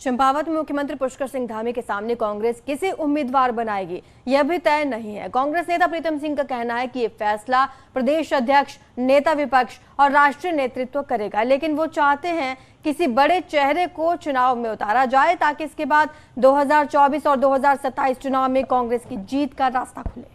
चंपावत में मुख्यमंत्री पुष्कर सिंह धामी के सामने कांग्रेस किसे उम्मीदवार बनाएगी यह भी तय नहीं है। कांग्रेस नेता प्रीतम सिंह का कहना है कि ये फैसला प्रदेश अध्यक्ष, नेता विपक्ष और राष्ट्रीय नेतृत्व करेगा, लेकिन वो चाहते हैं किसी बड़े चेहरे को चुनाव में उतारा जाए ताकि इसके बाद 2024 और 2027 चुनाव में कांग्रेस की जीत का रास्ता खुले।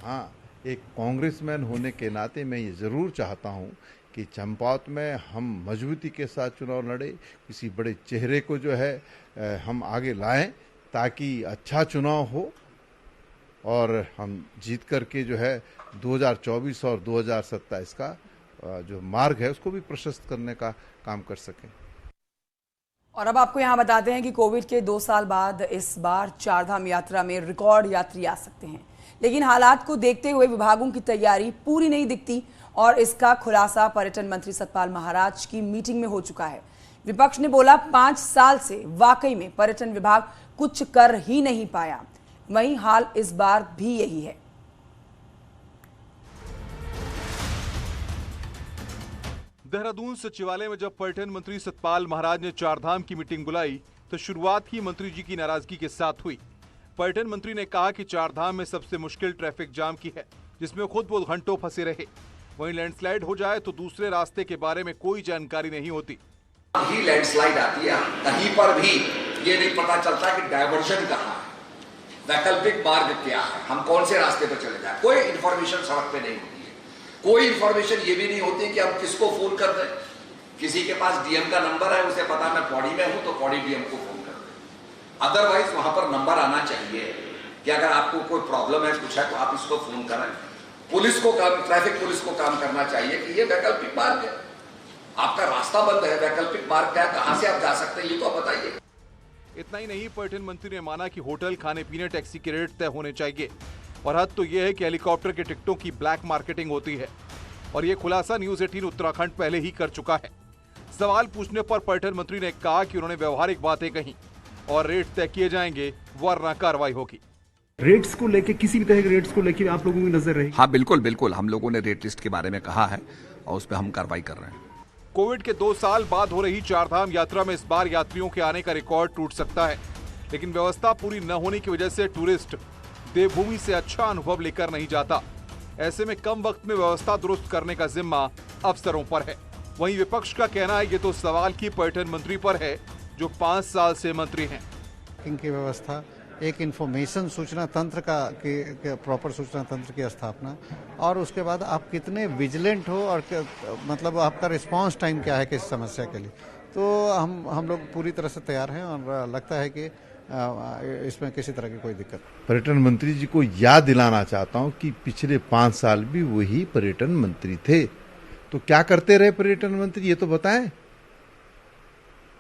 हाँ, एक कांग्रेसमैन होने के नाते मैं ये जरूर चाहता हूँ कि चंपावत में हम मजबूती के साथ चुनाव लड़े, किसी बड़े चेहरे को जो है हम आगे लाएं ताकि अच्छा चुनाव हो और हम जीत करके जो है 2024 और 2027 का जो मार्ग है उसको भी प्रशस्त करने का काम कर सकें। और अब आपको यहाँ बताते हैं कि कोविड के 2 साल बाद इस बार चारधाम यात्रा में रिकॉर्ड यात्री आ सकते हैं, लेकिन हालात को देखते हुए विभागों की तैयारी पूरी नहीं दिखती और इसका खुलासा पर्यटन मंत्री सतपाल महाराज की मीटिंग में हो चुका है। विपक्ष ने बोला 5 साल से वाकई में पर्यटन विभाग कुछ कर ही नहीं पाया, वहीं हाल इस बार भी यही है। देहरादून सचिवालय में जब पर्यटन मंत्री सतपाल महाराज ने चारधाम की मीटिंग बुलाई तो शुरुआत ही मंत्री जी की नाराजगी के साथ हुई। पर्यटन मंत्री ने कहा कि चारधाम में सबसे मुश्किल ट्रैफिक जाम की है, जिसमें खुद वो घंटों फंसे रहे। वहीं लैंडस्लाइड हो जाए तो दूसरे रास्ते के बारे में कोई जानकारी नहीं होती। ही लैंडस्लाइड आती है, कहीं पर भी ये नहीं पता चलता कि डायवर्जन कहाँ है, वैकल्पिक मार्ग क्या है, हम कौन से रास्ते पर चले जाए। कोई इंफॉर्मेशन सड़क पे नहीं होती है। कोई इंफॉर्मेशन ये भी नहीं होती कि हम किसको फोन कर दें। किसी के पास डीएम का नंबर है, उसे पता मैं पौड़ी में हूं तो पौड़ी डीएम को फोन कर दें। अदरवाइज वहां पर नंबर आना चाहिए कि अगर आपको कोई प्रॉब्लम है, कुछ है तो आप इसको फोन करें। पुलिस को काम, ट्रैफिक पुलिस को काम करना चाहिए कि ये वैकल्पिक मार्ग है, आपका रास्ता बंद है, वैकल्पिक मार्ग क्या है, कहां से आप जा सकते हैं ये तो आप बताइए। इतना ही नहीं, पर्यटन मंत्री ने माना कि होटल, खाने पीने, टैक्सी के रेट तय होने चाहिए और हद तो यह है कि हेलीकॉप्टर के टिकटों की ब्लैक मार्केटिंग होती है और ये खुलासा न्यूज 18 उत्तराखंड पहले ही कर चुका है। सवाल पूछने पर पर्यटन मंत्री ने कहा कि उन्होंने व्यवहारिक बातें कही और रेट तय किए जाएंगे वरना कार्रवाई होगी। रेट्स को लेके, किसी भी तरह के रेट्स को लेके आप लोगों की नजर रहेगी? हाँ बिल्कुल, हम लोगों ने रेट लिस्ट के बारे में कहा है और उस पर हम कार्रवाई कर रहे हैं। कोविड के 2 साल बाद हो रही चारधाम यात्रा में इस बार यात्रियों के आने का रिकॉर्ड टूट सकता है, लेकिन व्यवस्था पूरी न होने की वजह से टूरिस्ट देवभूमि से अच्छा अनुभव लेकर नहीं जाता। ऐसे में कम वक्त में व्यवस्था दुरुस्त करने का जिम्मा अफसरों पर है। वहीं विपक्ष का कहना है ये तो सवाल की पर्यटन मंत्री पर है जो 5 साल से मंत्री हैं। इनकी व्यवस्था, एक इंफॉर्मेशन सूचना तंत्र का प्रॉपर सूचना तंत्र की स्थापना और उसके बाद आप कितने विजिलेंट हो और मतलब आपका रिस्पांस टाइम क्या है किस समस्या के लिए, तो हम लोग पूरी तरह से तैयार हैं और लगता है कि इसमें किसी तरह की कोई दिक्कत। पर्यटन मंत्री जी को याद दिलाना चाहता हूं कि पिछले 5 साल भी वही पर्यटन मंत्री थे, तो क्या करते रहे पर्यटन मंत्री ये तो बताएं।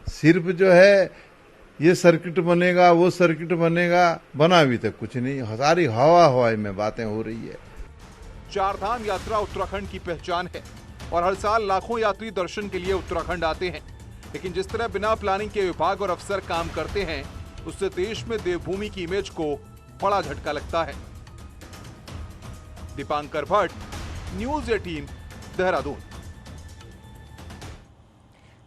सिर्फ जो है ये सर्किट बनेगा, वो सर्किट बनेगा, बना अभी तक कुछ नहीं, सारी हवाई में बातें हो रही है। चारधाम यात्रा उत्तराखंड की पहचान है और हर साल लाखों यात्री दर्शन के लिए उत्तराखंड आते हैं, लेकिन जिस तरह बिना प्लानिंग के विभाग और अफसर काम करते हैं उससे देश में देवभूमि की इमेज को बड़ा झटका लगता है। दीपांकर भट्ट, न्यूज 18, देहरादून।